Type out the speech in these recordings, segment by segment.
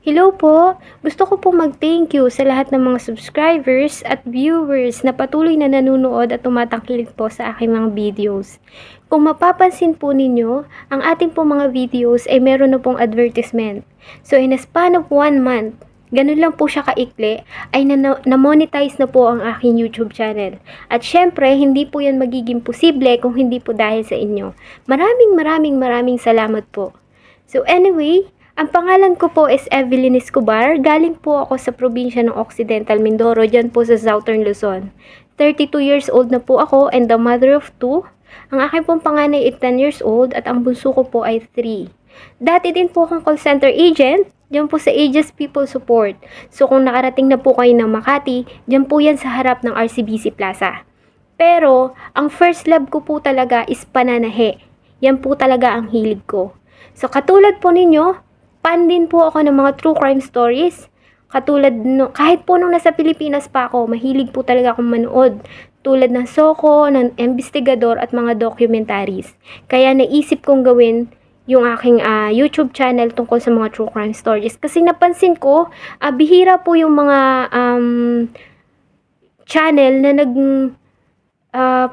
Hello po! Gusto ko pong mag-thank you sa lahat ng mga subscribers at viewers na patuloy na nanonood at tumatangkilik po sa aking mga videos. Kung mapapansin po ninyo, ang ating pong mga videos ay meron na pong advertisement. So in a span of 1 month, ganun lang po siya kaikli, ay na-monetize na po ang aking YouTube channel. At syempre, hindi po yan magiging posible kung hindi po dahil sa inyo. Maraming salamat po. So anyway, ang pangalan ko po is Evelyn Escobar. Galing po ako sa probinsya ng Occidental Mindoro, dyan po sa Southern Luzon. 32 years old na po ako and the mother of 2. Ang aking pong panganay ay 10 years old at ang bunso ko po ay 3. Dati din po akong call center agent, dyan po sa Aegis People Support. So kung nakarating na po kayo ng Makati, dyan po yan sa harap ng RCBC Plaza. Pero, ang first love ko po talaga is pananahe. Yan po talaga ang hilig ko. So katulad po ninyo, fan din po ako ng mga true crime stories. Katulad no, kahit po nung nasa Pilipinas pa ako, mahilig po talaga akong manood. Tulad ng Soko, ng Investigador at mga documentaries. Kaya naisip kong gawin yung aking YouTube channel tungkol sa mga true crime stories. Kasi napansin ko, bihira po yung mga channel na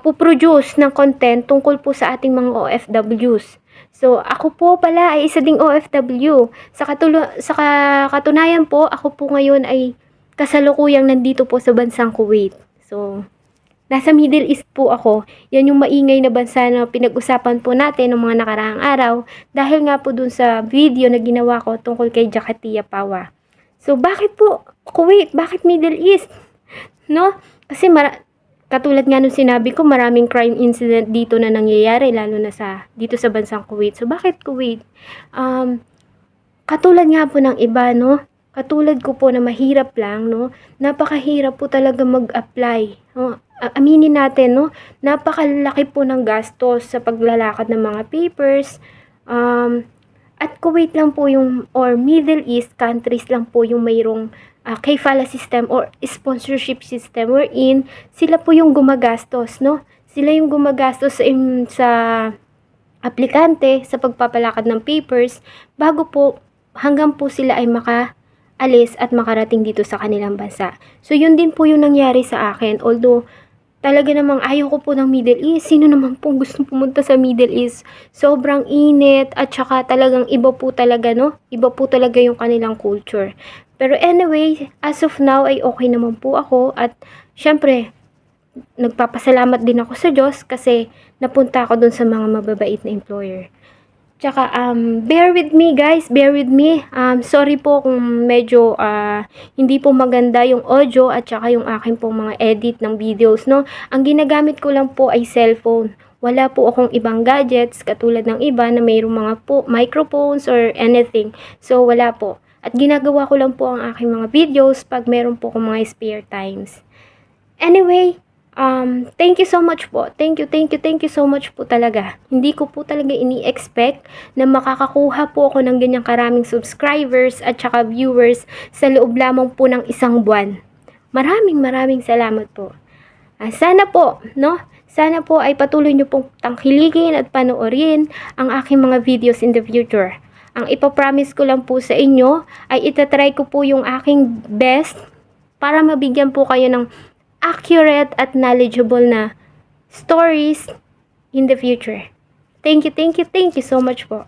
puproduce ng content tungkol po sa ating mga OFWs. So, ako po pala ay isa ding OFW. Sa katunayan po, ako po ngayon ay kasalukuyang nandito po sa bansang Kuwait. So, nasa Middle East po ako. Yan yung maingay na bansa na pinag-usapan po natin ng mga nakaraang araw dahil nga po dun sa video na ginawa ko tungkol kay Jakatia Pawa. So, bakit po Kuwait? Bakit Middle East? No? Kasi katulad nga nung sinabi ko, maraming crime incident dito na nangyayari, lalo na dito sa bansang Kuwait. So, bakit Kuwait? Katulad nga po ng iba, no? Katulad ko po na mahirap lang, no? Napakahirap po talaga mag-apply. No? Aminin natin, no? Napakalaki po ng gastos sa paglalakad ng mga papers. At Kuwait lang po or Middle East countries lang po yung mayroong kafala system or sponsorship system wherein sila po yung gumagastos, no? Sila yung gumagastos sa aplikante sa pagpapalakad ng papers bago po hanggang po sila ay makaalis at makarating dito sa kanilang bansa. So yun din po yung nangyari sa akin. Although talaga namang ayaw ko po ng Middle East. Sino naman pong gusto pumunta sa Middle East? Sobrang init at saka talagang iba po talaga, no? Iba po talaga yung kanilang culture. Pero anyway, as of now ay okay naman po ako at syempre, nagpapasalamat din ako sa Diyos kasi napunta ako dun sa mga mababait na employer. Tsaka, bear with me guys, bear with me. Sorry po kung medyo hindi po maganda yung audio at saka yung akin pong mga edit ng videos, no? Ang ginagamit ko lang po ay cellphone. Wala po akong ibang gadgets katulad ng iba na mayroong mga microphones or anything. So, wala po. At ginagawa ko lang po ang aking mga videos pag meron po akong mga spare times. Anyway, thank you so much po. Thank you so much po talaga. Hindi ko po talaga ini-expect na makakakuha po ako ng ganyang karaming subscribers at saka viewers sa loob lamang po ng 1 buwan. Maraming salamat po. Sana po, no? Sana po ay patuloy nyo pong tangkiligin at panoorin ang aking mga videos in the future. Ang ipapromise ko lang po sa inyo ay itatry ko po yung aking best para mabigyan po kayo ng accurate at knowledgeable na stories in the future. Thank you so much po.